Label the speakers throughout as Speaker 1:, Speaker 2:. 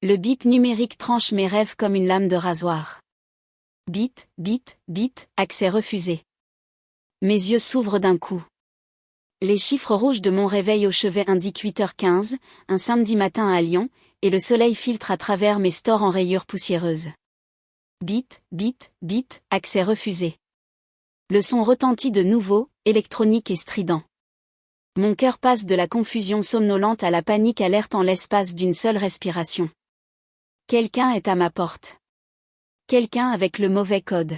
Speaker 1: Le bip numérique tranche mes rêves comme une lame de rasoir. Bip, bip, bip, accès refusé. Mes yeux s'ouvrent d'un coup. Les chiffres rouges de mon réveil au chevet indiquent 8h15, un samedi matin à Lyon, et le soleil filtre à travers mes stores en rayures poussiéreuses. Bip, bip, bip, accès refusé. Le son retentit de nouveau, électronique et strident. Mon cœur passe de la confusion somnolente à la panique alerte en l'espace d'une seule respiration. Quelqu'un est à ma porte. Quelqu'un avec le mauvais code.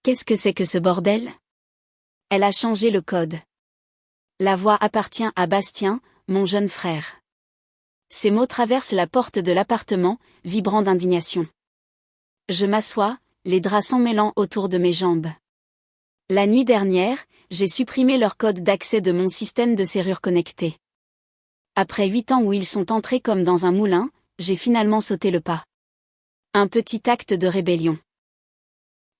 Speaker 1: Qu'est-ce que c'est que ce bordel? Elle a changé le code. La voix appartient à Bastien, mon jeune frère. Ces mots traversent la porte de l'appartement, vibrant d'indignation. Je m'assois, les draps s'emmêlant autour de mes jambes. La nuit dernière, j'ai supprimé leur code d'accès de mon système de serrure connectée. Après 8 ans où ils sont entrés comme dans un moulin, j'ai finalement sauté le pas. Un petit acte de rébellion.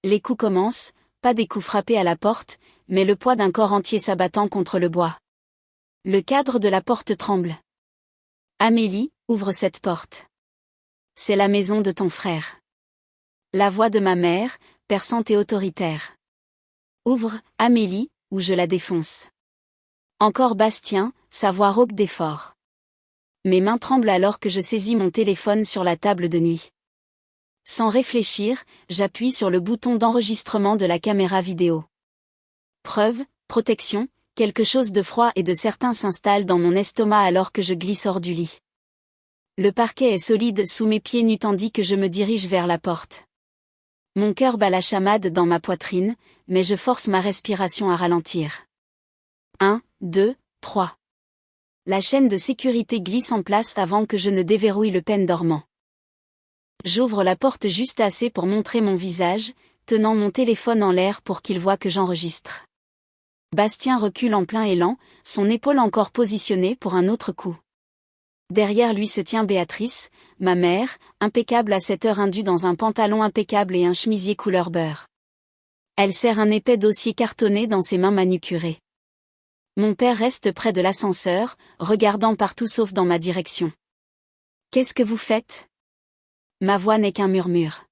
Speaker 1: Les coups commencent, pas des coups frappés à la porte, mais le poids d'un corps entier s'abattant contre le bois. Le cadre de la porte tremble. Amélie, ouvre cette porte. C'est la maison de ton frère. La voix de ma mère, perçante et autoritaire. Ouvre, Amélie, ou je la défonce. Encore Bastien, sa voix rauque d'effort. Mes mains tremblent alors que je saisis mon téléphone sur la table de nuit. Sans réfléchir, j'appuie sur le bouton d'enregistrement de la caméra vidéo. Preuve, protection, quelque chose de froid et de certain s'installe dans mon estomac alors que je glisse hors du lit. Le parquet est solide sous mes pieds nus tandis que je me dirige vers la porte. Mon cœur bat la chamade dans ma poitrine, mais je force ma respiration à ralentir. 1, 2, 3. La chaîne de sécurité glisse en place avant que je ne déverrouille le pêne dormant. J'ouvre la porte juste assez pour montrer mon visage, tenant mon téléphone en l'air pour qu'il voie que j'enregistre. Bastien recule en plein élan, son épaule encore positionnée pour un autre coup. Derrière lui se tient Béatrice, ma mère, impeccable à cette heure indue dans un pantalon impeccable et un chemisier couleur beurre. Elle serre un épais dossier cartonné dans ses mains manucurées. Mon père reste près de l'ascenseur, regardant partout sauf dans ma direction. « Qu'est-ce que vous faites ?» Ma voix n'est qu'un murmure.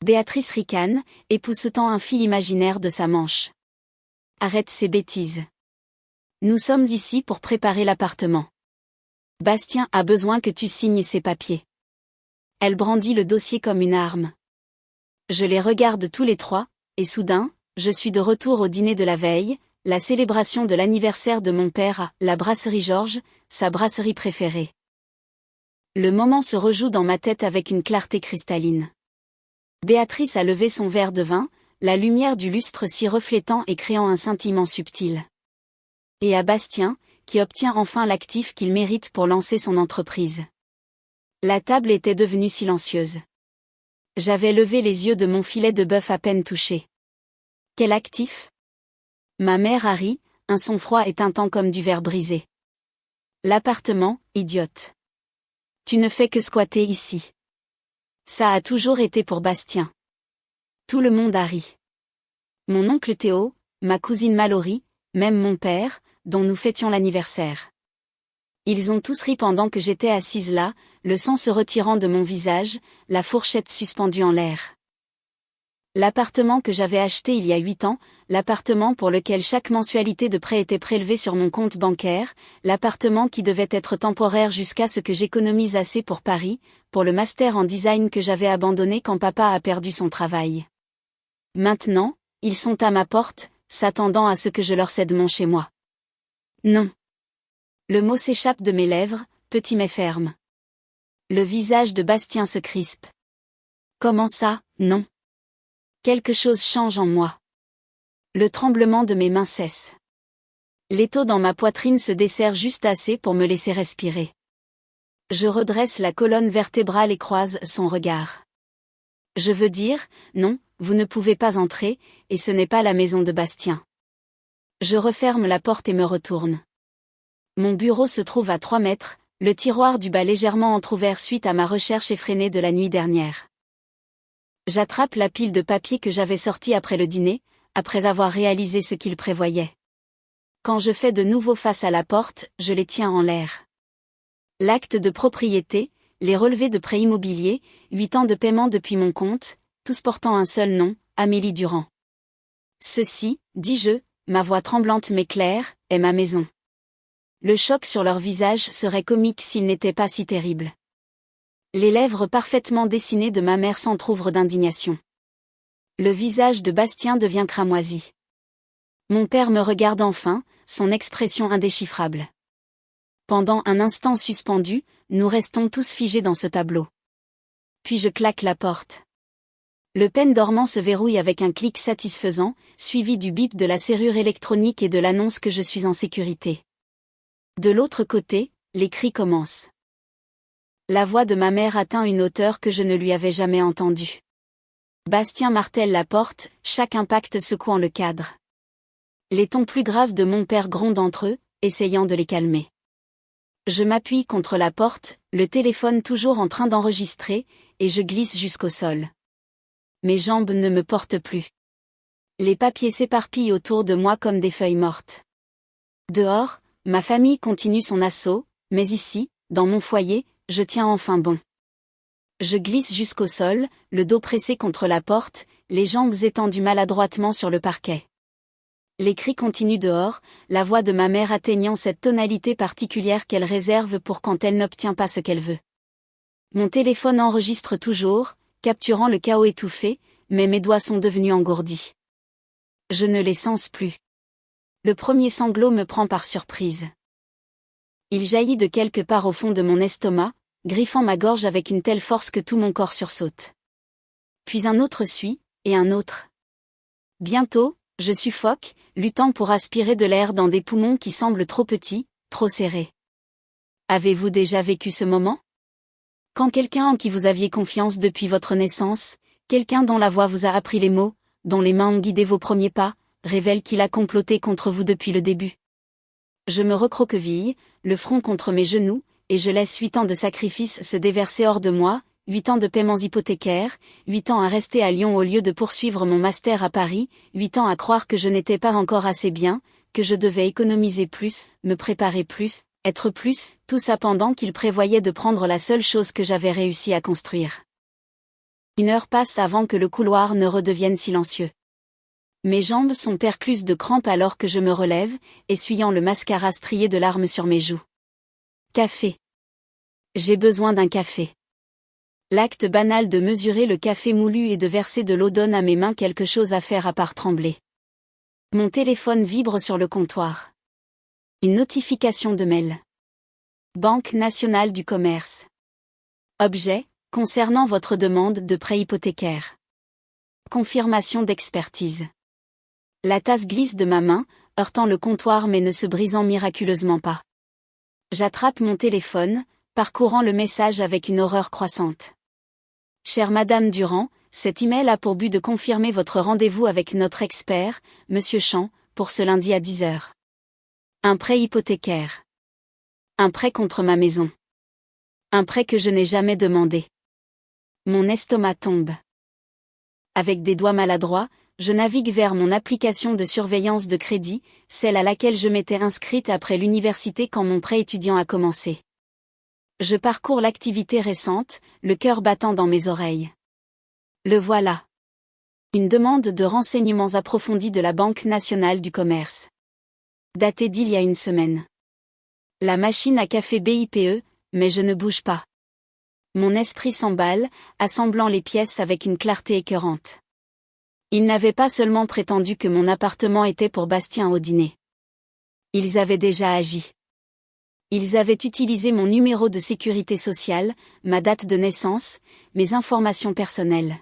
Speaker 1: Béatrice ricane, époussetant un fil imaginaire de sa manche. « Arrête ces bêtises. Nous sommes ici pour préparer l'appartement. Bastien a besoin que tu signes ces papiers. » Elle brandit le dossier comme une arme. Je les regarde tous les trois, et soudain, je suis de retour au dîner de la veille, la célébration de l'anniversaire de mon père à la brasserie Georges, sa brasserie préférée. Le moment se rejoue dans ma tête avec une clarté cristalline. Béatrice a levé son verre de vin, la lumière du lustre s'y reflétant et créant un scintillement subtil. Et à Bastien, qui obtient enfin l'actif qu'il mérite pour lancer son entreprise. La table était devenue silencieuse. J'avais levé les yeux de mon filet de bœuf à peine touché. Quel actif? Ma mère a ri, un son froid et tintant comme du verre brisé. L'appartement, idiote. Tu ne fais que squatter ici. Ça a toujours été pour Bastien. Tout le monde a ri. Mon oncle Théo, ma cousine Mallory, même mon père, dont nous fêtions l'anniversaire. Ils ont tous ri pendant que j'étais assise là, le sang se retirant de mon visage, la fourchette suspendue en l'air. L'appartement que j'avais acheté il y a 8 ans, l'appartement pour lequel chaque mensualité de prêt était prélevée sur mon compte bancaire, l'appartement qui devait être temporaire jusqu'à ce que j'économise assez pour Paris, pour le master en design que j'avais abandonné quand papa a perdu son travail. Maintenant, ils sont à ma porte, s'attendant à ce que je leur cède mon chez-moi. Non. Le mot s'échappe de mes lèvres, petit mais ferme. Le visage de Bastien se crispe. Comment ça, non? Quelque chose change en moi. Le tremblement de mes mains cesse. L'étau dans ma poitrine se desserre juste assez pour me laisser respirer. Je redresse la colonne vertébrale et croise son regard. Je veux dire, non, vous ne pouvez pas entrer, et ce n'est pas la maison de Bastien. Je referme la porte et me retourne. Mon bureau se trouve à 3 mètres, le tiroir du bas légèrement entrouvert suite à ma recherche effrénée de la nuit dernière. J'attrape la pile de papier que j'avais sortie après le dîner, après avoir réalisé ce qu'il prévoyait. Quand je fais de nouveau face à la porte, je les tiens en l'air. L'acte de propriété, les relevés de prêts immobiliers, 8 ans de paiement depuis mon compte, tous portant un seul nom, Amélie Durand. Ceci, dis-je, ma voix tremblante mais claire, est ma maison. Le choc sur leur visage serait comique s'il n'était pas si terrible. Les lèvres parfaitement dessinées de ma mère s'entr'ouvrent d'indignation. Le visage de Bastien devient cramoisi. Mon père me regarde enfin, son expression indéchiffrable. Pendant un instant suspendu, nous restons tous figés dans ce tableau. Puis je claque la porte. Le pen dormant se verrouille avec un clic satisfaisant, suivi du bip de la serrure électronique et de l'annonce que je suis en sécurité. De l'autre côté, les cris commencent. La voix de ma mère atteint une hauteur que je ne lui avais jamais entendue. Bastien martèle la porte, chaque impact secouant le cadre. Les tons plus graves de mon père grondent entre eux, essayant de les calmer. Je m'appuie contre la porte, le téléphone toujours en train d'enregistrer, et je glisse jusqu'au sol. Mes jambes ne me portent plus. Les papiers s'éparpillent autour de moi comme des feuilles mortes. Dehors, ma famille continue son assaut, mais ici, dans mon foyer, je tiens enfin bon. Je glisse jusqu'au sol, le dos pressé contre la porte, les jambes étendues maladroitement sur le parquet. Les cris continuent dehors, la voix de ma mère atteignant cette tonalité particulière qu'elle réserve pour quand elle n'obtient pas ce qu'elle veut. Mon téléphone enregistre toujours, capturant le chaos étouffé, mais mes doigts sont devenus engourdis. Je ne les sens plus. Le premier sanglot me prend par surprise. Il jaillit de quelque part au fond de mon estomac, griffant ma gorge avec une telle force que tout mon corps sursaute. Puis un autre suit, et un autre. Bientôt, je suffoque, luttant pour aspirer de l'air dans des poumons qui semblent trop petits, trop serrés. Avez-vous déjà vécu ce moment ? Quand quelqu'un en qui vous aviez confiance depuis votre naissance, quelqu'un dont la voix vous a appris les mots, dont les mains ont guidé vos premiers pas, révèle qu'il a comploté contre vous depuis le début. Je me recroqueville, le front contre mes genoux, et je laisse 8 ans de sacrifices se déverser hors de moi, 8 ans de paiements hypothécaires, 8 ans à rester à Lyon au lieu de poursuivre mon master à Paris, 8 ans à croire que je n'étais pas encore assez bien, que je devais économiser plus, me préparer plus, être plus, tout ça pendant qu'il prévoyait de prendre la seule chose que j'avais réussi à construire. 1 heure passe avant que le couloir ne redevienne silencieux. Mes jambes sont percluses de crampes alors que je me relève, essuyant le mascara strié de larmes sur mes joues. Café. J'ai besoin d'un café. L'acte banal de mesurer le café moulu et de verser de l'eau donne à mes mains quelque chose à faire à part trembler. Mon téléphone vibre sur le comptoir. Une notification de mail. Banque nationale du commerce. Objet, concernant votre demande de prêt hypothécaire. Confirmation d'expertise. La tasse glisse de ma main, heurtant le comptoir mais ne se brisant miraculeusement pas. J'attrape mon téléphone, parcourant le message avec une horreur croissante. Chère Madame Durand, cet email a pour but de confirmer votre rendez-vous avec notre expert, Monsieur Champ, pour ce lundi à 10 heures. Un prêt hypothécaire. Un prêt contre ma maison. Un prêt que je n'ai jamais demandé. Mon estomac tombe. Avec des doigts maladroits, je navigue vers mon application de surveillance de crédit, celle à laquelle je m'étais inscrite après l'université quand mon prêt étudiant a commencé. Je parcours l'activité récente, le cœur battant dans mes oreilles. Le voilà. Une demande de renseignements approfondis de la Banque nationale du commerce. Datée d'il y a 1 semaine. La machine à café BIPE, mais je ne bouge pas. Mon esprit s'emballe, assemblant les pièces avec une clarté écœurante. Ils n'avaient pas seulement prétendu que mon appartement était pour Bastien au dîner. Ils avaient déjà agi. Ils avaient utilisé mon numéro de sécurité sociale, ma date de naissance, mes informations personnelles.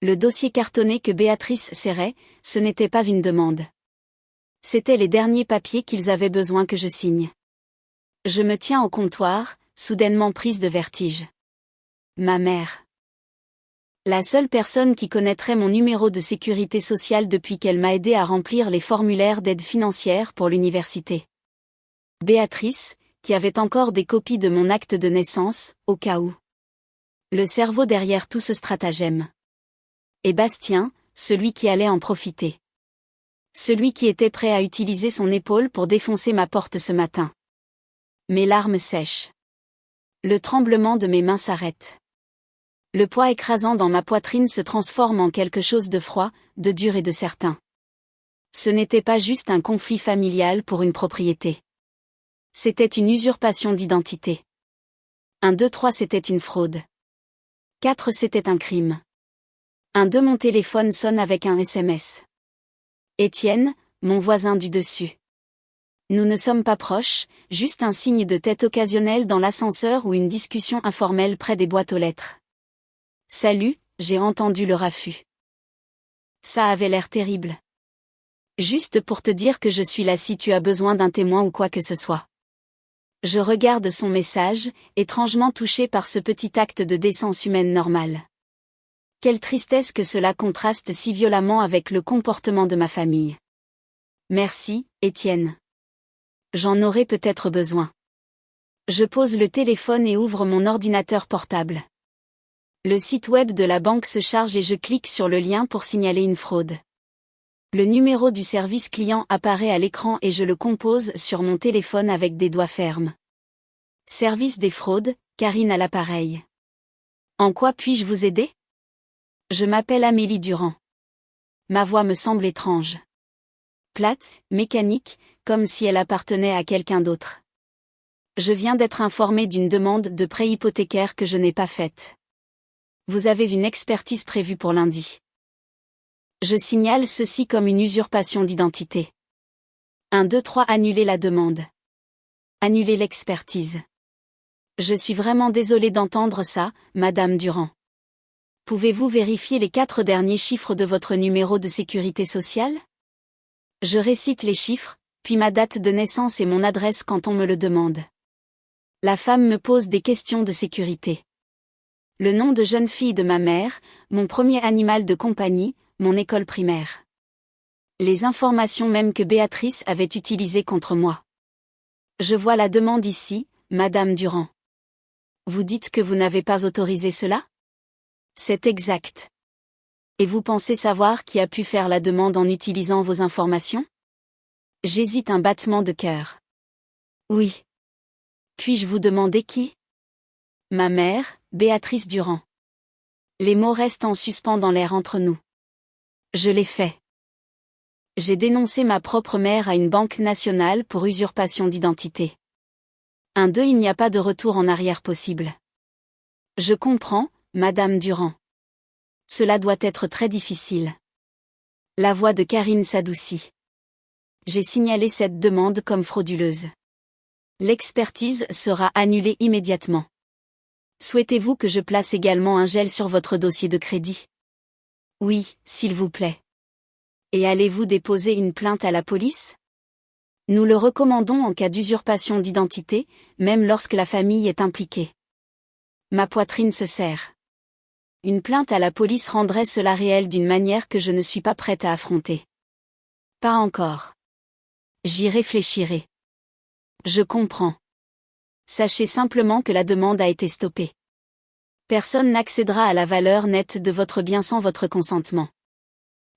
Speaker 1: Le dossier cartonné que Béatrice serrait, ce n'était pas une demande. C'étaient les derniers papiers qu'ils avaient besoin que je signe. Je me tiens au comptoir, soudainement prise de vertige. Ma mère. La seule personne qui connaîtrait mon numéro de sécurité sociale depuis qu'elle m'a aidé à remplir les formulaires d'aide financière pour l'université. Béatrice, qui avait encore des copies de mon acte de naissance, au cas où. Le cerveau derrière tout ce stratagème. Et Bastien, celui qui allait en profiter. Celui qui était prêt à utiliser son épaule pour défoncer ma porte ce matin. Mes larmes sèchent. Le tremblement de mes mains s'arrête. Le poids écrasant dans ma poitrine se transforme en quelque chose de froid, de dur et de certain. Ce n'était pas juste un conflit familial pour une propriété. C'était une usurpation d'identité. 1, 2, 3 c'était une fraude. 4 c'était un crime. 1, 2 mon téléphone sonne avec un SMS. Étienne, mon voisin du dessus. Nous ne sommes pas proches, juste un signe de tête occasionnel dans l'ascenseur ou une discussion informelle près des boîtes aux lettres. Salut, j'ai entendu le raffut. Ça avait l'air terrible. Juste pour te dire que je suis là si tu as besoin d'un témoin ou quoi que ce soit. Je regarde son message, étrangement touché par ce petit acte de décence humaine normale. Quelle tristesse que cela contraste si violemment avec le comportement de ma famille. Merci, Étienne. J'en aurais peut-être besoin. Je pose le téléphone et ouvre mon ordinateur portable. Le site web de la banque se charge et je clique sur le lien pour signaler une fraude. Le numéro du service client apparaît à l'écran et je le compose sur mon téléphone avec des doigts fermes. Service des fraudes, Karine à l'appareil. En quoi puis-je vous aider? Je m'appelle Amélie Durand. Ma voix me semble étrange. Plate, mécanique, comme si elle appartenait à quelqu'un d'autre. Je viens d'être informée d'une demande de prêt hypothécaire que je n'ai pas faite. Vous avez une expertise prévue pour lundi. Je signale ceci comme une usurpation d'identité. 1, 2, 3 annuler la demande. Annuler l'expertise. Je suis vraiment désolée d'entendre ça, Madame Durand. Pouvez-vous vérifier les 4 derniers chiffres de votre numéro de sécurité sociale? Je récite les chiffres, puis ma date de naissance et mon adresse quand on me le demande. La femme me pose des questions de sécurité. Le nom de jeune fille de ma mère, mon premier animal de compagnie, mon école primaire. Les informations même que Béatrice avait utilisées contre moi. Je vois la demande ici, Madame Durand. Vous dites que vous n'avez pas autorisé cela? C'est exact. Et vous pensez savoir qui a pu faire la demande en utilisant vos informations? J'hésite un battement de cœur. Oui. Puis-je vous demander qui? Ma mère, Béatrice Durand. Les mots restent en suspens dans l'air entre nous. Je l'ai fait. J'ai dénoncé ma propre mère à une banque nationale pour usurpation d'identité. 1, 2 il n'y a pas de retour en arrière possible. Je comprends, Madame Durand. Cela doit être très difficile. La voix de Karine s'adoucit. J'ai signalé cette demande comme frauduleuse. L'expertise sera annulée immédiatement. Souhaitez-vous que je place également un gel sur votre dossier de crédit? Oui, s'il vous plaît. Et allez-vous déposer une plainte à la police? Nous le recommandons en cas d'usurpation d'identité, même lorsque la famille est impliquée. Ma poitrine se serre. Une plainte à la police rendrait cela réel d'une manière que je ne suis pas prête à affronter. Pas encore. J'y réfléchirai. Je comprends. Sachez simplement que la demande a été stoppée. Personne n'accédera à la valeur nette de votre bien sans votre consentement.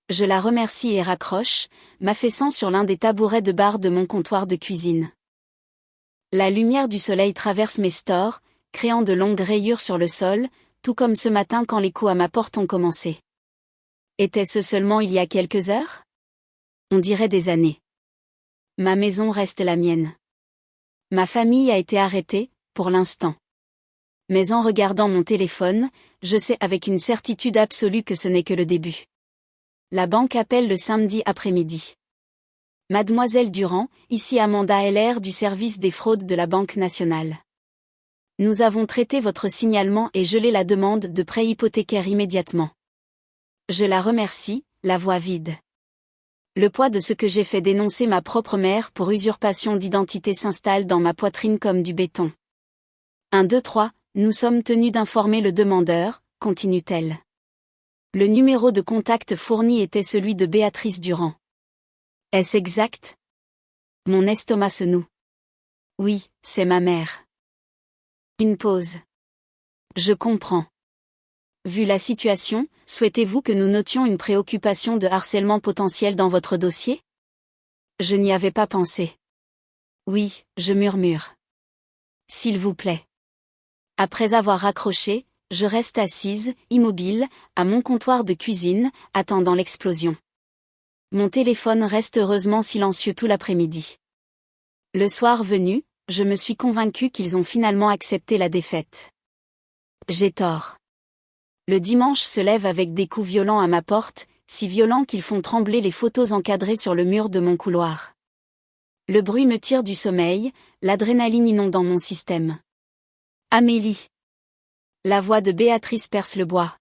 Speaker 1: Je la remercie et raccroche, m'affaissant sur l'un des tabourets de bar de mon comptoir de cuisine. La lumière du soleil traverse mes stores, créant de longues rayures sur le sol, tout comme ce matin quand les coups à ma porte ont commencé. Était-ce seulement il y a quelques heures? On dirait des années. Ma maison reste la mienne. Ma famille a été arrêtée, pour l'instant. Mais en regardant mon téléphone, je sais avec une certitude absolue que ce n'est que le début. La banque appelle le samedi après-midi. Mademoiselle Durand, ici Amanda LR du service des fraudes de la Banque nationale. Nous avons traité votre signalement et gelé la demande de prêt hypothécaire immédiatement. Je la remercie, la voix vide. Le poids de ce que j'ai fait dénoncer ma propre mère pour usurpation d'identité s'installe dans ma poitrine comme du béton. 1, 2, 3, nous sommes tenus d'informer le demandeur, continue-t-elle. Le numéro de contact fourni était celui de Béatrice Durand. Est-ce exact? Mon estomac se noue. Oui, c'est ma mère. Une pause. Je comprends. Vu la situation, souhaitez-vous que nous notions une préoccupation de harcèlement potentiel dans votre dossier? Je n'y avais pas pensé. Oui, je murmure. S'il vous plaît. Après avoir raccroché, je reste assise, immobile, à mon comptoir de cuisine, attendant l'explosion. Mon téléphone reste heureusement silencieux tout l'après-midi. Le soir venu, je me suis convaincue qu'ils ont finalement accepté la défaite. J'ai tort. Le dimanche se lève avec des coups violents à ma porte, si violents qu'ils font trembler les photos encadrées sur le mur de mon couloir. Le bruit me tire du sommeil, l'adrénaline inondant mon système. Amélie. La voix de Béatrice perce le bois.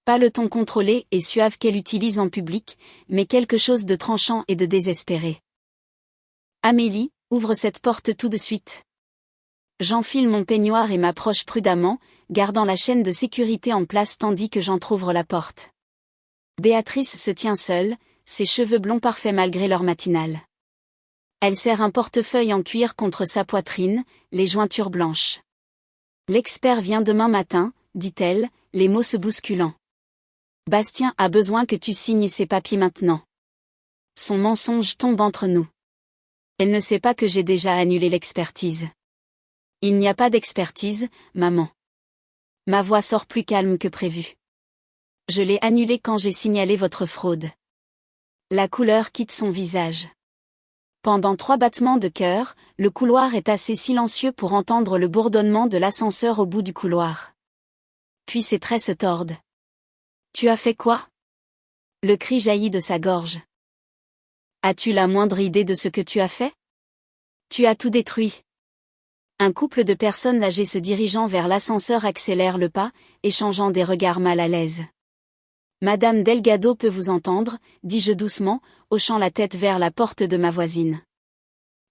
Speaker 1: Pas le ton contrôlé et suave qu'elle utilise en public, mais quelque chose de tranchant et de désespéré. Amélie, ouvre cette porte tout de suite. J'enfile mon peignoir et m'approche prudemment, gardant la chaîne de sécurité en place tandis que j'entr'ouvre la porte. Béatrice se tient seule, ses cheveux blonds parfaits malgré l'heure matinale. Elle serre un portefeuille en cuir contre sa poitrine, les jointures blanches. L'expert vient demain matin, dit-elle, les mots se bousculant. Bastien a besoin que tu signes ces papiers maintenant. Son mensonge tombe entre nous. Elle ne sait pas que j'ai déjà annulé l'expertise. Il n'y a pas d'expertise, maman. Ma voix sort plus calme que prévu. Je l'ai annulée quand j'ai signalé votre fraude. La couleur quitte son visage. Pendant 3 battements de cœur, le couloir est assez silencieux pour entendre le bourdonnement de l'ascenseur au bout du couloir. Puis ses traits se tordent. Tu as fait quoi? Le cri jaillit de sa gorge. As-tu la moindre idée de ce que tu as fait? Tu as tout détruit. Un couple de personnes âgées se dirigeant vers l'ascenseur accélère le pas, échangeant des regards mal à l'aise. Madame Delgado peut vous entendre, dis-je doucement, hochant la tête vers la porte de ma voisine.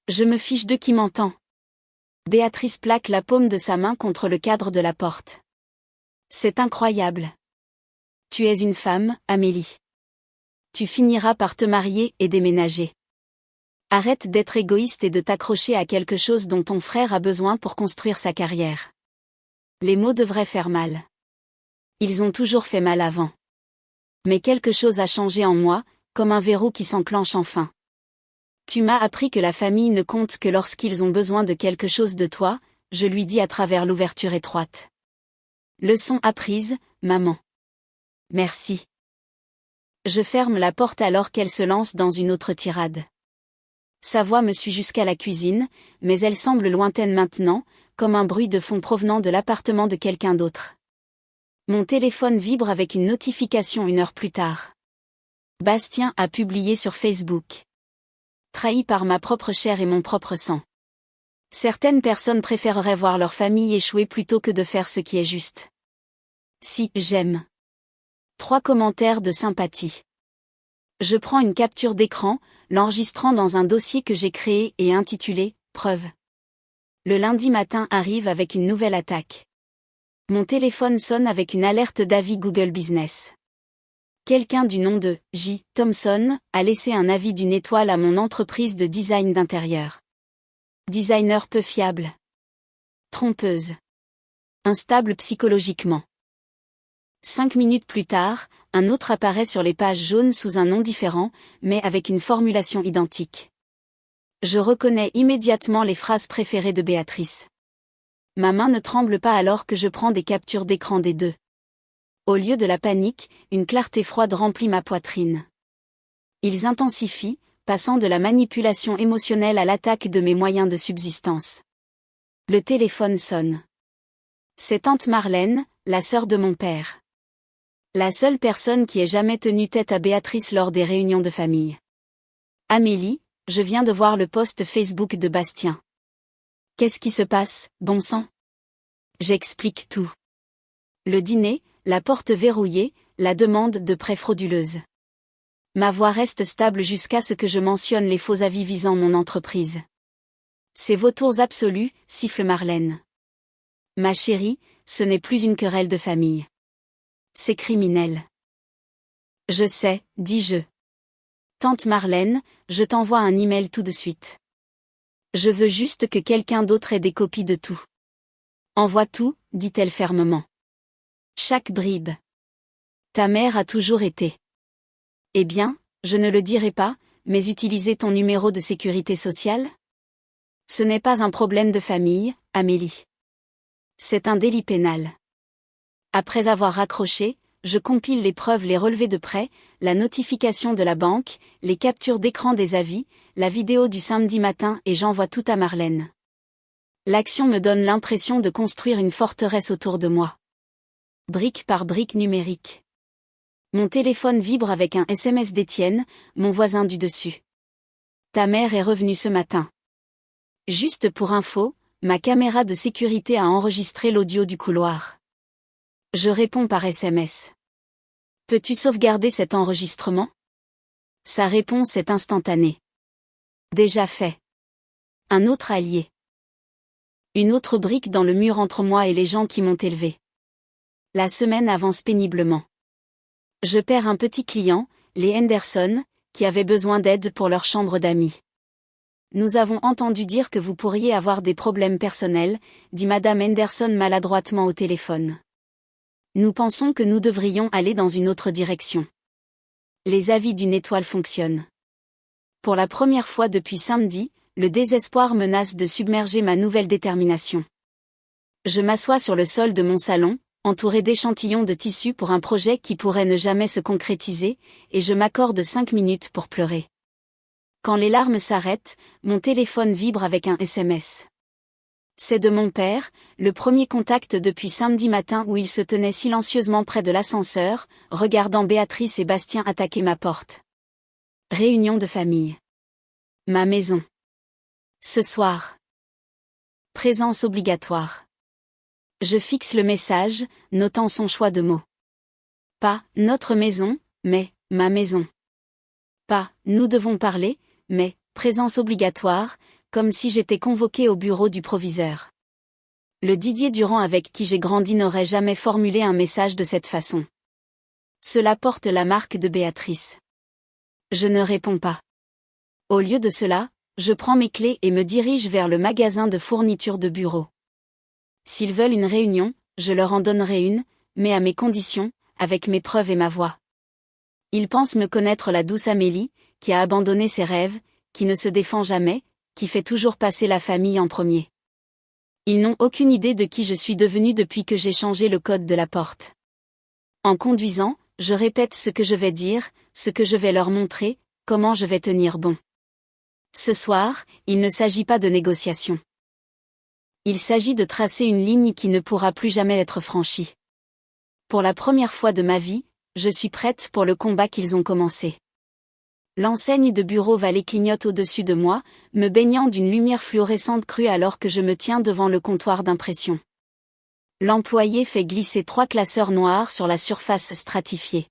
Speaker 1: Je me fiche de qui m'entend. Béatrice plaque la paume de sa main contre le cadre de la porte. C'est incroyable. Tu es une femme, Amélie. Tu finiras par te marier et déménager. Arrête d'être égoïste et de t'accrocher à quelque chose dont ton frère a besoin pour construire sa carrière. Les mots devraient faire mal. Ils ont toujours fait mal avant. Mais quelque chose a changé en moi, comme un verrou qui s'enclenche enfin. Tu m'as appris que la famille ne compte que lorsqu'ils ont besoin de quelque chose de toi, je lui dis à travers l'ouverture étroite. Leçon apprise, maman. Merci. Je ferme la porte alors qu'elle se lance dans une autre tirade. Sa voix me suit jusqu'à la cuisine, mais elle semble lointaine maintenant, comme un bruit de fond provenant de l'appartement de quelqu'un d'autre. Mon téléphone vibre avec une notification 1 heure plus tard. Bastien a publié sur Facebook. Trahi par ma propre chair et mon propre sang. Certaines personnes préféreraient voir leur famille échouer plutôt que de faire ce qui est juste. Si, j'aime. 3 commentaires de sympathie. Je prends une capture d'écran, l'enregistrant dans un dossier que j'ai créé et intitulé « Preuve ». Le lundi matin arrive avec une nouvelle attaque. Mon téléphone sonne avec une alerte d'avis Google Business. Quelqu'un du nom de J. Thompson a laissé un avis d'1 étoile à mon entreprise de design d'intérieur. Designer peu fiable. Trompeuse. Instable psychologiquement. 5 minutes plus tard, un autre apparaît sur les pages jaunes sous un nom différent, mais avec une formulation identique. Je reconnais immédiatement les phrases préférées de Béatrice. Ma main ne tremble pas alors que je prends des captures d'écran des deux. Au lieu de la panique, une clarté froide remplit ma poitrine. Ils intensifient, passant de la manipulation émotionnelle à l'attaque de mes moyens de subsistance. Le téléphone sonne. C'est tante Marlène, la sœur de mon père. La seule personne qui ait jamais tenu tête à Béatrice lors des réunions de famille. Amélie, je viens de voir le post Facebook de Bastien. Qu'est-ce qui se passe, bon sang? J'explique tout. Le dîner, la porte verrouillée, la demande de prêt frauduleuse. Ma voix reste stable jusqu'à ce que je mentionne les faux avis visant mon entreprise. C'est vautours absolus, siffle Marlène. Ma chérie, ce n'est plus une querelle de famille. C'est criminel. Je sais, dis-je. Tante Marlène, je t'envoie un email tout de suite. Je veux juste que quelqu'un d'autre ait des copies de tout. Envoie tout, dit-elle fermement. Chaque bribe. Ta mère a toujours été. Eh bien, je ne le dirai pas, mais utiliser ton numéro de sécurité sociale? Ce n'est pas un problème de famille, Amélie. C'est un délit pénal. Après avoir raccroché, je compile les preuves, les relevés de prêt, la notification de la banque, les captures d'écran des avis, la vidéo du samedi matin et j'envoie tout à Marlène. L'action me donne l'impression de construire une forteresse autour de moi. Brique par brique numérique. Mon téléphone vibre avec un SMS d'Étienne, mon voisin du dessus. Ta mère est revenue ce matin. Juste pour info, ma caméra de sécurité a enregistré l'audio du couloir. Je réponds par SMS. Peux-tu sauvegarder cet enregistrement? Sa réponse est instantanée. Déjà fait. Un autre allié. Une autre brique dans le mur entre moi et les gens qui m'ont élevé. La semaine avance péniblement. Je perds un petit client, les Henderson, qui avaient besoin d'aide pour leur chambre d'amis. Nous avons entendu dire que vous pourriez avoir des problèmes personnels, dit Madame Henderson maladroitement au téléphone. Nous pensons que nous devrions aller dans une autre direction. Les avis d'une étoile fonctionnent. Pour la première fois depuis samedi, le désespoir menace de submerger ma nouvelle détermination. Je m'assois sur le sol de mon salon, entouré d'échantillons de tissu pour un projet qui pourrait ne jamais se concrétiser, et je m'accorde 5 minutes pour pleurer. Quand les larmes s'arrêtent, mon téléphone vibre avec un SMS. C'est de mon père, le premier contact depuis samedi matin où il se tenait silencieusement près de l'ascenseur, regardant Béatrice et Bastien attaquer ma porte. Réunion de famille. Ma maison. Ce soir. Présence obligatoire. Je fixe le message, notant son choix de mots. Pas « notre maison », mais « ma maison ». Pas « nous devons parler », mais « présence obligatoire », comme si j'étais convoqué au bureau du proviseur. Le Didier Durand avec qui j'ai grandi n'aurait jamais formulé un message de cette façon. Cela porte la marque de Béatrice. Je ne réponds pas. Au lieu de cela, je prends mes clés et me dirige vers le magasin de fournitures de bureau. S'ils veulent une réunion, je leur en donnerai une, mais à mes conditions, avec mes preuves et ma voix. Ils pensent me connaître la douce Amélie, qui a abandonné ses rêves, qui ne se défend jamais, qui fait toujours passer la famille en premier. Ils n'ont aucune idée de qui je suis devenue depuis que j'ai changé le code de la porte. En conduisant, je répète ce que je vais dire, ce que je vais leur montrer, comment je vais tenir bon. Ce soir, il ne s'agit pas de négociation. Il s'agit de tracer une ligne qui ne pourra plus jamais être franchie. Pour la première fois de ma vie, je suis prête pour le combat qu'ils ont commencé. L'enseigne de Bureau Vallée clignote au-dessus de moi, me baignant d'une lumière fluorescente crue alors que je me tiens devant le comptoir d'impression. L'employé fait glisser 3 classeurs noirs sur la surface stratifiée.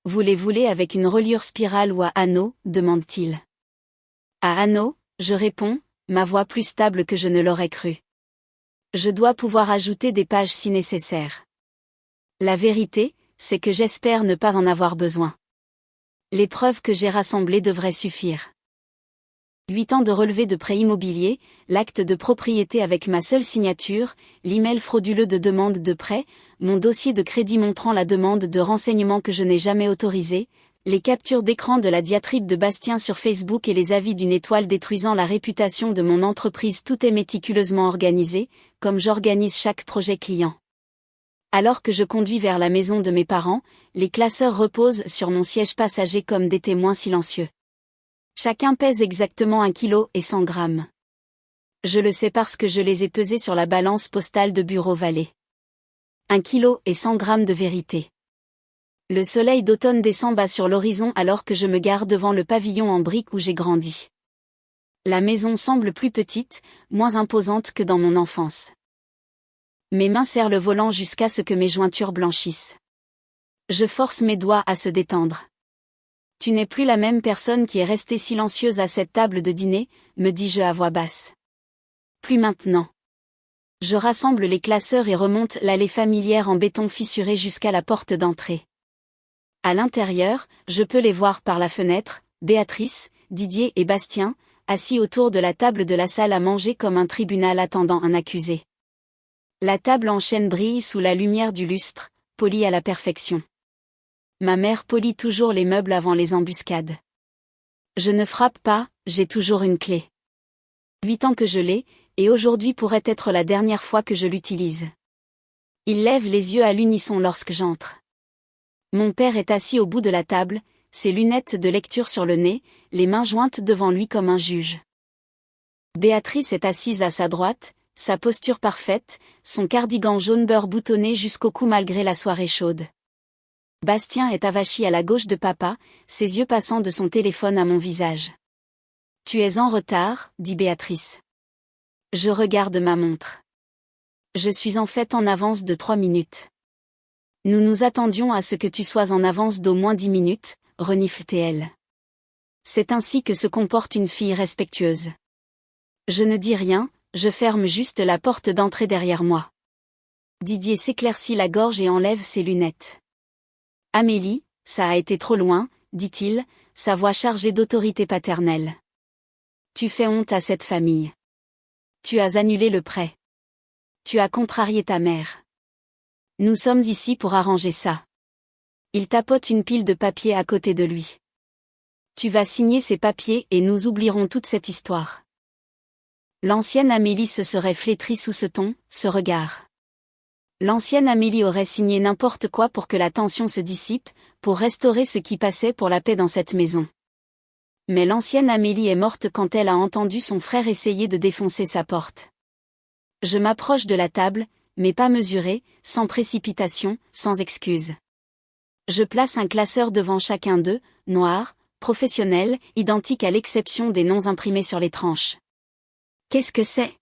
Speaker 1: Vous les voulez avec une reliure spirale ou à anneau, demande-t-il. À anneau, je réponds, ma voix plus stable que je ne l'aurais cru. Je dois pouvoir ajouter des pages si nécessaire. La vérité, c'est que j'espère ne pas en avoir besoin. Les preuves que j'ai rassemblées devraient suffire. 8 ans de relevé de prêt immobilier, l'acte de propriété avec ma seule signature, l'email frauduleux de demande de prêt, mon dossier de crédit montrant la demande de renseignements que je n'ai jamais autorisé, les captures d'écran de la diatribe de Bastien sur Facebook et les avis d'une étoile détruisant la réputation de mon entreprise, tout est méticuleusement organisé, comme j'organise chaque projet client. Alors que je conduis vers la maison de mes parents, les classeurs reposent sur mon siège passager comme des témoins silencieux. Chacun pèse exactement 1 kg et 100 grammes. Je le sais parce que je les ai pesés sur la balance postale de Bureau Vallée. 1 kg et 100 grammes de vérité. Le soleil d'automne descend bas sur l'horizon alors que je me gare devant le pavillon en briques où j'ai grandi. La maison semble plus petite, moins imposante que dans mon enfance. Mes mains serrent le volant jusqu'à ce que mes jointures blanchissent. Je force mes doigts à se détendre. Tu n'es plus la même personne qui est restée silencieuse à cette table de dîner, me dis-je à voix basse. Plus maintenant. Je rassemble les classeurs et remonte l'allée familière en béton fissuré jusqu'à la porte d'entrée. À l'intérieur, je peux les voir par la fenêtre, Béatrice, Didier et Bastien, assis autour de la table de la salle à manger comme un tribunal attendant un accusé. La table en chêne brille sous la lumière du lustre, polie à la perfection. Ma mère polit toujours les meubles avant les embuscades. Je ne frappe pas, j'ai toujours une clé. 8 ans que je l'ai, Et aujourd'hui pourrait être la dernière fois que je l'utilise. Il lève les yeux à l'unisson lorsque j'entre. Mon père est assis au bout de la table, ses lunettes de lecture sur le nez, les mains jointes devant lui comme un juge. Béatrice est assise à sa droite, sa posture parfaite, son cardigan jaune beurre boutonné jusqu'au cou malgré la soirée chaude. Bastien est avachi à la gauche de papa, ses yeux passant de son téléphone à mon visage. « Tu es en retard, dit Béatrice. Je regarde ma montre. Je suis en fait en avance de 3 minutes. Nous nous attendions à ce que tu sois en avance d'au moins 10 minutes, renifle-t-elle. C'est ainsi que se comporte une fille respectueuse. Je ne dis rien, je ferme juste la porte d'entrée derrière moi. Didier s'éclaircit la gorge et enlève ses lunettes. Amélie, ça a été trop loin, dit-il, sa voix chargée d'autorité paternelle. Tu fais honte à cette famille. Tu as annulé le prêt. Tu as contrarié ta mère. Nous sommes ici pour arranger ça. Il tapote une pile de papiers à côté de lui. Tu vas signer ces papiers et nous oublierons toute cette histoire. L'ancienne Amélie se serait flétrie sous ce ton, ce regard. L'ancienne Amélie aurait signé n'importe quoi pour que la tension se dissipe, pour restaurer ce qui passait pour la paix dans cette maison. Mais l'ancienne Amélie est morte quand elle a entendu son frère essayer de défoncer sa porte. Je m'approche de la table, mais pas mesuré, sans précipitation, sans excuse. Je place un classeur devant chacun d'eux, noir, professionnel, identique à l'exception des noms imprimés sur les tranches. « Qu'est-ce que c'est ?»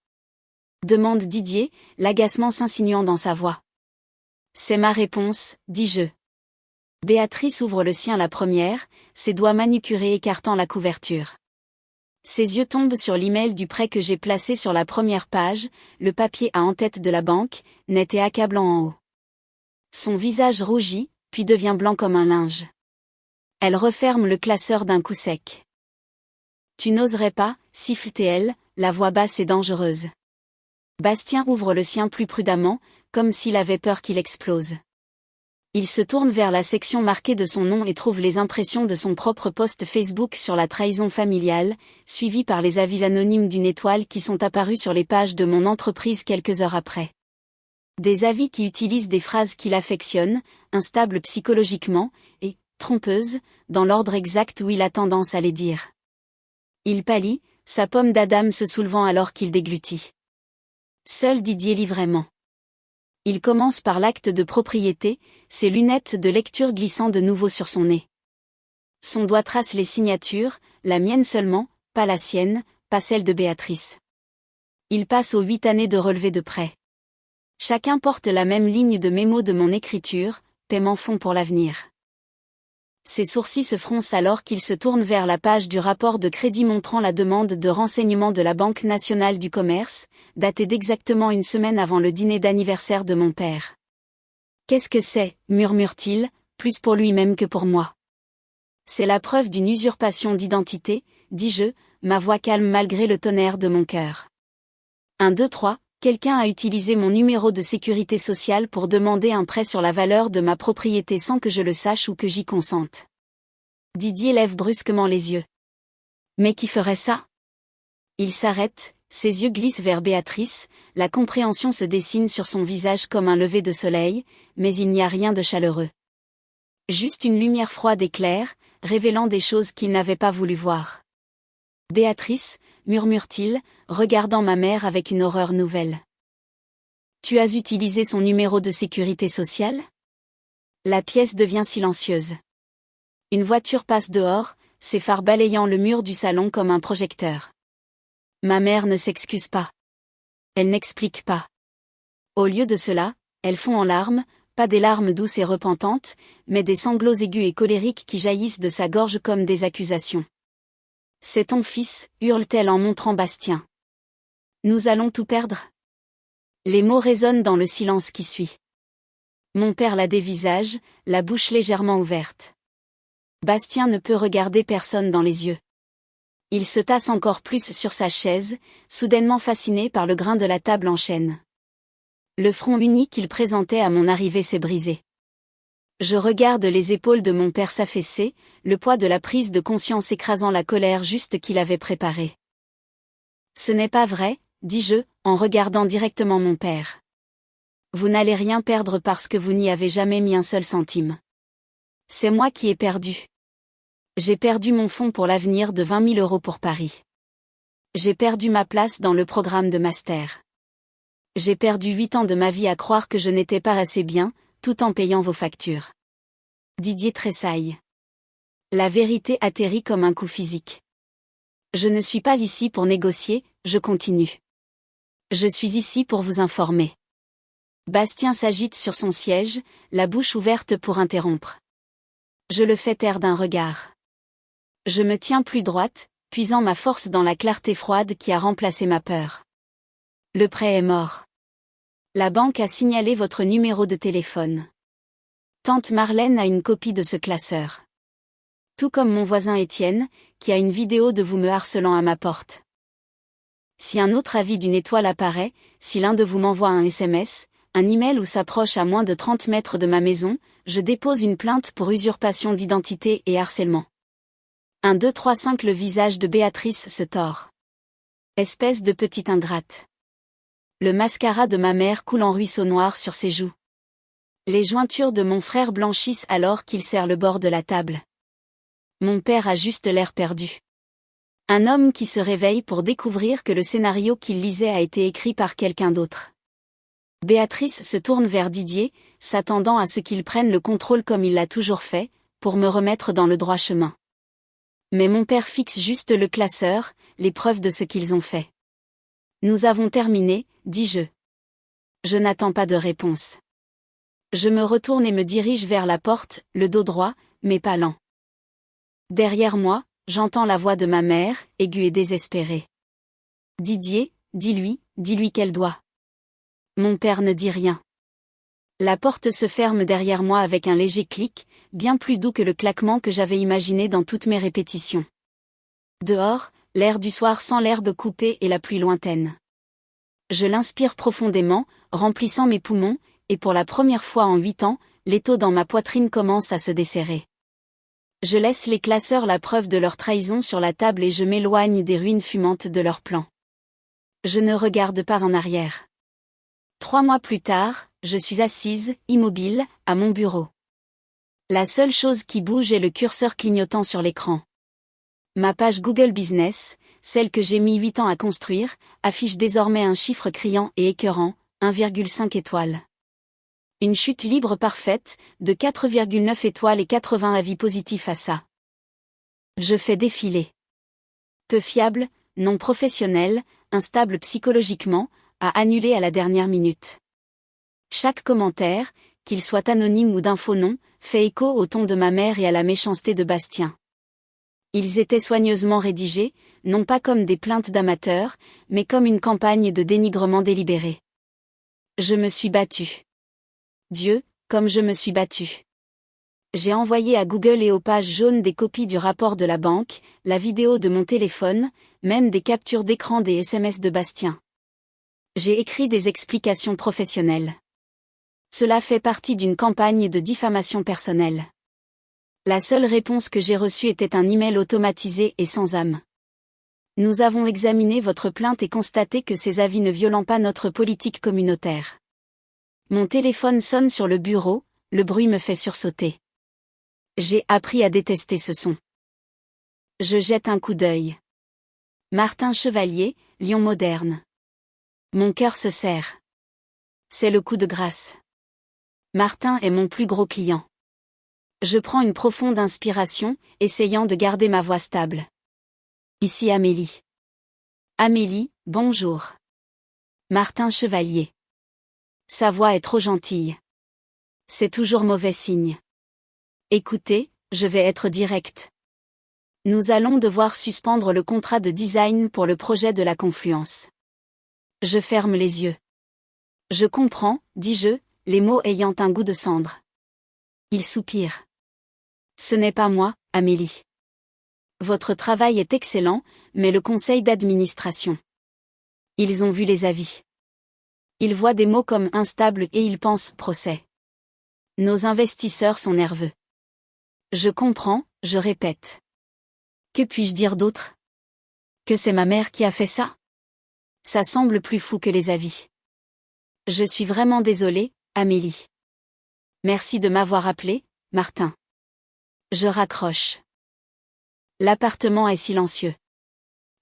Speaker 1: demande Didier, l'agacement s'insinuant dans sa voix. « C'est ma réponse, dis-je. » Béatrice ouvre le sien la première, ses doigts manucurés écartant la couverture. Ses yeux tombent sur l'email du prêt que j'ai placé sur la première page, le papier à en-tête de la banque, net et accablant en haut. Son visage rougit, puis devient blanc comme un linge. Elle referme le classeur d'un coup sec. « Tu n'oserais pas, siffle-t-elle, la voix basse et dangereuse. » Bastien ouvre le sien plus prudemment, comme s'il avait peur qu'il explose. Il se tourne vers la section marquée de son nom et trouve les impressions de son propre post Facebook sur la trahison familiale, suivi par les avis anonymes d'une étoile qui sont apparus sur les pages de mon entreprise quelques heures après. Des avis qui utilisent des phrases qu'il affectionne, instables psychologiquement, et trompeuses, dans l'ordre exact où il a tendance à les dire. Il pâlit, sa pomme d'Adam se soulevant alors qu'il déglutit. Seul Didier lit vraiment. Il commence par l'acte de propriété, ses lunettes de lecture glissant de nouveau sur son nez. Son doigt trace les signatures, la mienne seulement, pas la sienne, pas celle de Béatrice. Il passe aux 8 années de relevé de prêt. Chacun porte la même ligne de mémo de mon écriture, paiement fonds pour l'avenir. Ses sourcils se froncent alors qu'il se tourne vers la page du rapport de crédit montrant la demande de renseignement de la Banque nationale du commerce, datée d'exactement 1 semaine avant le dîner d'anniversaire de mon père. « Qu'est-ce que c'est » murmure-t-il, plus pour lui-même que pour moi. « C'est la preuve d'une usurpation d'identité, dis-je, ma voix calme malgré le tonnerre de mon cœur. 1, 2, 3, quelqu'un a utilisé mon numéro de sécurité sociale pour demander un prêt sur la valeur de ma propriété sans que je le sache ou que j'y consente. » Didier lève brusquement les yeux. « Mais qui ferait ça ?» Il s'arrête, ses yeux glissent vers Béatrice, la compréhension se dessine sur son visage comme un lever de soleil, mais il n'y a rien de chaleureux. Juste une lumière froide et claire, révélant des choses qu'il n'avait pas voulu voir. « Béatrice, » murmure-t-il, regardant ma mère avec une horreur nouvelle. « Tu as utilisé son numéro de sécurité sociale ?» La pièce devient silencieuse. Une voiture passe dehors, ses phares balayant le mur du salon comme un projecteur. Ma mère ne s'excuse pas. Elle n'explique pas. Au lieu de cela, elle fond en larmes, pas des larmes douces et repentantes, mais des sanglots aigus et colériques qui jaillissent de sa gorge comme des accusations. « C'est ton fils » hurle-t-elle en montrant Bastien. « Nous allons tout perdre ?» Les mots résonnent dans le silence qui suit. Mon père la dévisage, la bouche légèrement ouverte. Bastien ne peut regarder personne dans les yeux. Il se tasse encore plus sur sa chaise, soudainement fasciné par le grain de la table en chêne. Le front uni qu'il présentait à mon arrivée s'est brisé. Je regarde les épaules de mon père s'affaisser, le poids de la prise de conscience écrasant la colère juste qu'il avait préparée. « Ce n'est pas vrai » dis-je, en regardant directement mon père. Vous n'allez rien perdre parce que vous n'y avez jamais mis un seul centime. C'est moi qui ai perdu. J'ai perdu mon fonds pour l'avenir de 20 000 € pour Paris. J'ai perdu ma place dans le programme de master. J'ai perdu 8 ans de ma vie à croire que je n'étais pas assez bien, tout en payant vos factures. Didier tressaille. La vérité atterrit comme un coup physique. Je ne suis pas ici pour négocier, je continue. Je suis ici pour vous informer. Bastien s'agite sur son siège, la bouche ouverte pour interrompre. Je le fais taire d'un regard. Je me tiens plus droite, puisant ma force dans la clarté froide qui a remplacé ma peur. Le prêt est mort. La banque a signalé votre numéro de téléphone. Tante Marlène a une copie de ce classeur. Tout comme mon voisin Étienne, qui a une vidéo de vous me harcelant à ma porte. Si un autre avis d'une étoile apparaît, si l'un de vous m'envoie un SMS, un email ou s'approche à moins de 30 mètres de ma maison, je dépose une plainte pour usurpation d'identité et harcèlement. 1 2 3 5 Le visage de Béatrice se tord. Espèce de petite ingrate. Le mascara de ma mère coule en ruisseau noir sur ses joues. Les jointures de mon frère blanchissent alors qu'il serre le bord de la table. Mon père a juste l'air perdu. Un homme qui se réveille pour découvrir que le scénario qu'il lisait a été écrit par quelqu'un d'autre. Béatrice se tourne vers Didier, s'attendant à ce qu'il prenne le contrôle comme il l'a toujours fait, pour me remettre dans le droit chemin. Mais mon père fixe juste le classeur, les preuves de ce qu'ils ont fait. Nous avons terminé, dis-je. Je n'attends pas de réponse. Je me retourne et me dirige vers la porte, le dos droit, mais pas lent. Derrière moi, j'entends la voix de ma mère, aiguë et désespérée. Didier, dis-lui qu'elle doit. Mon père ne dit rien. La porte se ferme derrière moi avec un léger clic, bien plus doux que le claquement que j'avais imaginé dans toutes mes répétitions. Dehors, l'air du soir sent l'herbe coupée et la pluie lointaine. Je l'inspire profondément, remplissant mes poumons, et pour la première fois en 8 ans, l'étau dans ma poitrine commence à se desserrer. Je laisse les classeurs la preuve de leur trahison sur la table et je m'éloigne des ruines fumantes de leur plan. Je ne regarde pas en arrière. 3 mois plus tard, je suis assise, immobile, à mon bureau. La seule chose qui bouge est le curseur clignotant sur l'écran. Ma page Google Business, celle que j'ai mis 8 ans à construire, affiche désormais un chiffre criant et écœurant, 1,5 étoiles. Une chute libre parfaite, de 4,9 étoiles et 80 avis positifs à ça. Je fais défiler. Peu fiable, non professionnel, instable psychologiquement, à annuler à la dernière minute. Chaque commentaire, qu'il soit anonyme ou d'un faux nom, fait écho au ton de ma mère et à la méchanceté de Bastien. Ils étaient soigneusement rédigés, non pas comme des plaintes d'amateurs, mais comme une campagne de dénigrement délibéré. Je me suis battue. Dieu, comme je me suis battue. J'ai envoyé à Google et aux pages jaunes des copies du rapport de la banque, la vidéo de mon téléphone, même des captures d'écran des SMS de Bastien. J'ai écrit des explications professionnelles. Cela fait partie d'une campagne de diffamation personnelle. La seule réponse que j'ai reçue était un email automatisé et sans âme. Nous avons examiné votre plainte et constaté que ces avis ne violant pas notre politique communautaire. Mon téléphone sonne sur le bureau, le bruit me fait sursauter. J'ai appris à détester ce son. Je jette un coup d'œil. Martin Chevalier, Lyon moderne. Mon cœur se serre. C'est le coup de grâce. Martin est mon plus gros client. Je prends une profonde inspiration, essayant de garder ma voix stable. Ici Amélie. Amélie, bonjour. Martin Chevalier. Sa voix est trop gentille. C'est toujours mauvais signe. Écoutez, je vais être direct. Nous allons devoir suspendre le contrat de design pour le projet de la confluence. Je ferme les yeux. Je comprends, dis-je, les mots ayant un goût de cendre. Il soupire. Ce n'est pas moi, Amélie. Votre travail est excellent, mais le conseil d'administration. Ils ont vu les avis. Ils voient des mots comme instable et ils pensent procès. Nos investisseurs sont nerveux. Je comprends, je répète. Que puis-je dire d'autre? Que c'est ma mère qui a fait ça? Ça semble plus fou que les avis. Je suis vraiment désolée, Amélie. Merci de m'avoir appelé, Martin. Je raccroche. L'appartement est silencieux.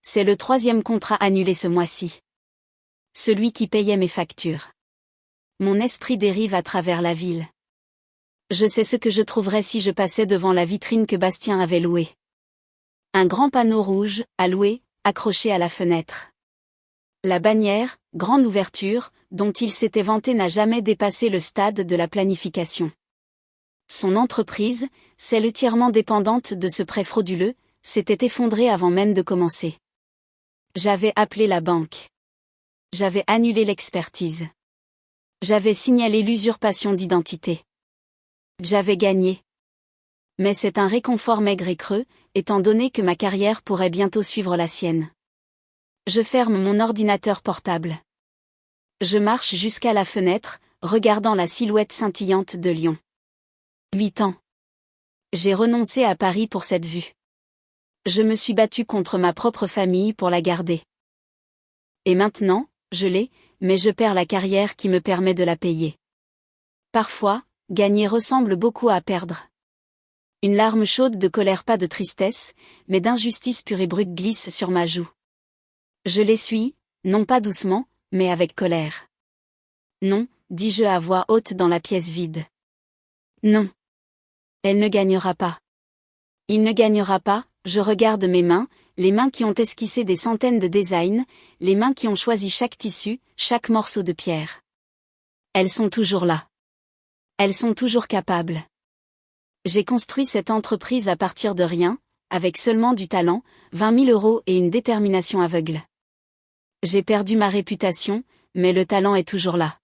Speaker 1: C'est le 3e contrat annulé ce mois-ci. Celui qui payait mes factures. Mon esprit dérive à travers la ville. Je sais ce que je trouverais si je passais devant la vitrine que Bastien avait louée. Un grand panneau rouge, à louer, accroché à la fenêtre. La bannière, grande ouverture, dont il s'était vanté n'a jamais dépassé le stade de la planification. Son entreprise, celle entièrement dépendante de ce prêt frauduleux, s'était effondrée avant même de commencer. J'avais appelé la banque. J'avais annulé l'expertise. J'avais signalé l'usurpation d'identité. J'avais gagné. Mais c'est un réconfort maigre et creux, étant donné que ma carrière pourrait bientôt suivre la sienne. Je ferme mon ordinateur portable. Je marche jusqu'à la fenêtre, regardant la silhouette scintillante de Lyon. 8 ans. J'ai renoncé à Paris pour cette vue. Je me suis battue contre ma propre famille pour la garder. Et maintenant, je l'ai, mais je perds la carrière qui me permet de la payer. Parfois, gagner ressemble beaucoup à perdre. Une larme chaude de colère, pas de tristesse, mais d'injustice pure et brute glisse sur ma joue. Je l'essuie, non pas doucement, mais avec colère. Non, dis-je à voix haute dans la pièce vide. Non. Elle ne gagnera pas. Il ne gagnera pas, je regarde mes mains, les mains qui ont esquissé des centaines de designs, les mains qui ont choisi chaque tissu, chaque morceau de pierre. Elles sont toujours là. Elles sont toujours capables. J'ai construit cette entreprise à partir de rien, avec seulement du talent, 20 000 € et une détermination aveugle. J'ai perdu ma réputation, mais le talent est toujours là.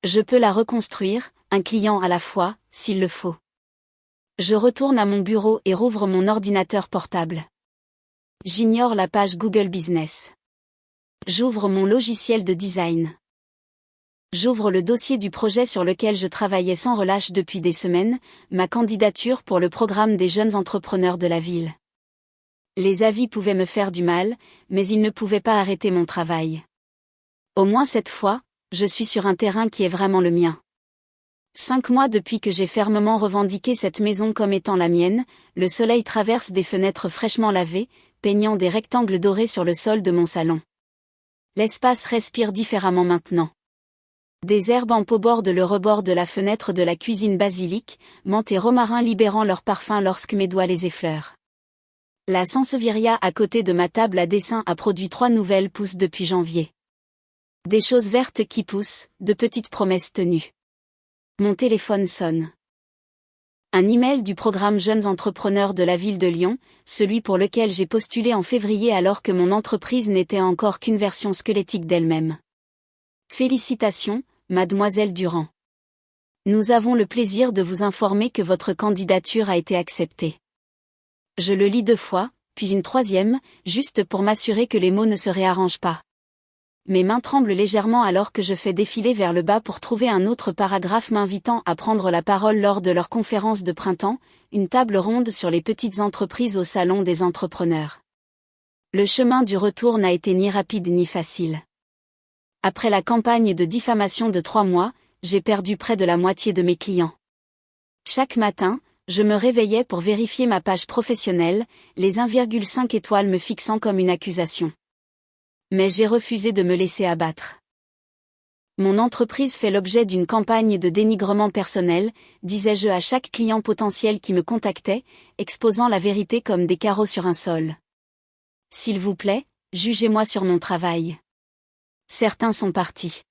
Speaker 1: Je peux la reconstruire, un client à la fois, s'il le faut. Je retourne à mon bureau et rouvre mon ordinateur portable. J'ignore la page Google Business. J'ouvre mon logiciel de design. J'ouvre le dossier du projet sur lequel je travaillais sans relâche depuis des semaines, ma candidature pour le programme des jeunes entrepreneurs de la ville. Les avis pouvaient me faire du mal, mais ils ne pouvaient pas arrêter mon travail. Au moins cette fois, je suis sur un terrain qui est vraiment le mien. 5 mois depuis que j'ai fermement revendiqué cette maison comme étant la mienne, le soleil traverse des fenêtres fraîchement lavées, peignant des rectangles dorés sur le sol de mon salon. L'espace respire différemment maintenant. Des herbes en pot bordent le rebord de la fenêtre de la cuisine, basilic, menthe et romarin libérant leur parfum lorsque mes doigts les effleurent. La sansevieria à côté de ma table à dessin a produit 3 nouvelles pousses depuis janvier. Des choses vertes qui poussent, de petites promesses tenues. Mon téléphone sonne. Un email du programme Jeunes Entrepreneurs de la ville de Lyon, celui pour lequel j'ai postulé en février alors que mon entreprise n'était encore qu'une version squelettique d'elle-même. Félicitations, mademoiselle Durand. Nous avons le plaisir de vous informer que votre candidature a été acceptée. Je le lis 2 fois, puis une 3e, juste pour m'assurer que les mots ne se réarrangent pas. Mes mains tremblent légèrement alors que je fais défiler vers le bas pour trouver un autre paragraphe m'invitant à prendre la parole lors de leur conférence de printemps, une table ronde sur les petites entreprises au salon des entrepreneurs. Le chemin du retour n'a été ni rapide ni facile. Après la campagne de diffamation de 3 mois, j'ai perdu près de la moitié de mes clients. Chaque matin, je me réveillais pour vérifier ma page professionnelle, les 1,5 étoiles me fixant comme une accusation. Mais j'ai refusé de me laisser abattre. Mon entreprise fait l'objet d'une campagne de dénigrement personnel, disais-je à chaque client potentiel qui me contactait, exposant la vérité comme des carreaux sur un sol. S'il vous plaît, jugez-moi sur mon travail. Certains sont partis.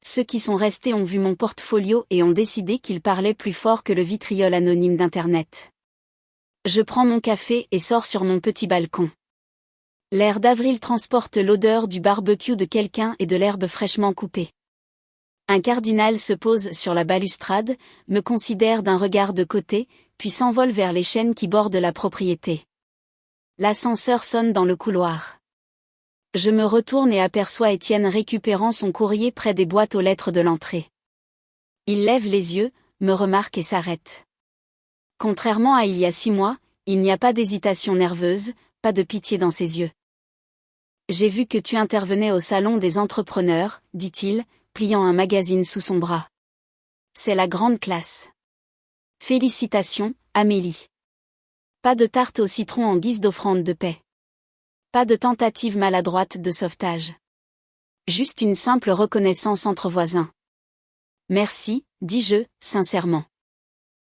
Speaker 1: Ceux qui sont restés ont vu mon portfolio et ont décidé qu'ils parlaient plus fort que le vitriol anonyme d'Internet. Je prends mon café et sors sur mon petit balcon. L'air d'avril transporte l'odeur du barbecue de quelqu'un et de l'herbe fraîchement coupée. Un cardinal se pose sur la balustrade, me considère d'un regard de côté, puis s'envole vers les chênes qui bordent la propriété. L'ascenseur sonne dans le couloir. Je me retourne et aperçois Étienne récupérant son courrier près des boîtes aux lettres de l'entrée. Il lève les yeux, me remarque et s'arrête. Contrairement à il y a 6 mois, il n'y a pas d'hésitation nerveuse, pas de pitié dans ses yeux. J'ai vu que tu intervenais au salon des entrepreneurs, dit-il, pliant un magazine sous son bras. C'est la grande classe. Félicitations, Amélie. Pas de tarte au citron en guise d'offrande de paix. Pas de tentative maladroite de sauvetage. Juste une simple reconnaissance entre voisins. Merci, dis-je, sincèrement.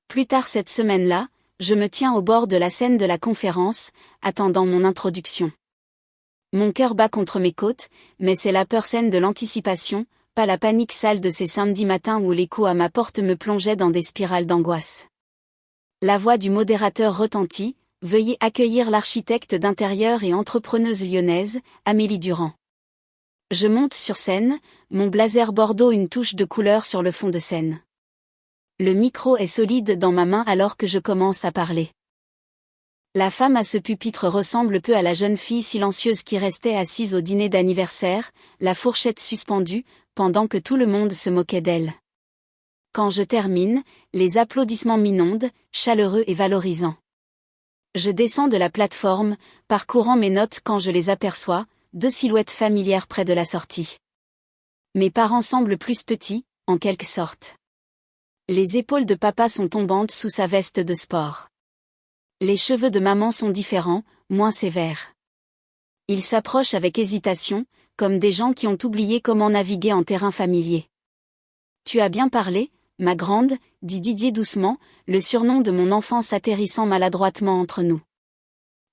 Speaker 1: Plus tard cette semaine-là, je me tiens au bord de la scène de la conférence, attendant mon introduction. Mon cœur bat contre mes côtes, mais c'est la peur saine de l'anticipation, pas la panique sale de ces samedis matins où l'écho à ma porte me plongeait dans des spirales d'angoisse. La voix du modérateur retentit, « Veuillez accueillir l'architecte d'intérieur et entrepreneuse lyonnaise, Amélie Durand. » Je monte sur scène, mon blazer bordeaux une touche de couleur sur le fond de scène. Le micro est solide dans ma main alors que je commence à parler. La femme à ce pupitre ressemble peu à la jeune fille silencieuse qui restait assise au dîner d'anniversaire, la fourchette suspendue, pendant que tout le monde se moquait d'elle. Quand je termine, les applaudissements m'inondent, chaleureux et valorisants. Je descends de la plateforme, parcourant mes notes quand je les aperçois, deux silhouettes familières près de la sortie. Mes parents semblent plus petits, en quelque sorte. Les épaules de papa sont tombantes sous sa veste de sport. Les cheveux de maman sont différents, moins sévères. Ils s'approchent avec hésitation, comme des gens qui ont oublié comment naviguer en terrain familier. « Tu as bien parlé, ma grande », dit Didier doucement, le surnom de mon enfance atterrissant maladroitement entre nous.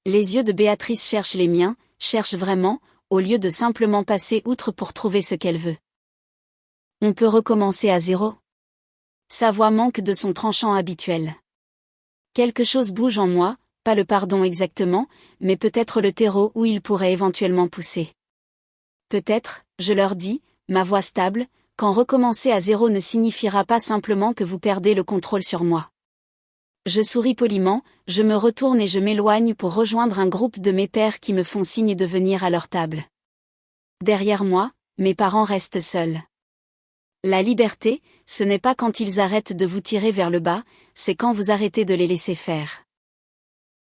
Speaker 1: Les yeux de Béatrice cherchent les miens, cherchent vraiment, au lieu de simplement passer outre pour trouver ce qu'elle veut. On peut recommencer à zéro. Sa voix manque de son tranchant habituel. Quelque chose bouge en moi, pas le pardon exactement, mais peut-être le terreau où il pourrait éventuellement pousser. Peut-être, je leur dis, ma voix stable, qu'en recommencer à zéro ne signifiera pas simplement que vous perdez le contrôle sur moi. Je souris poliment, je me retourne et je m'éloigne pour rejoindre un groupe de mes pairs qui me font signe de venir à leur table. Derrière moi, mes parents restent seuls. La liberté, ce n'est pas quand ils arrêtent de vous tirer vers le bas, c'est quand vous arrêtez de les laisser faire.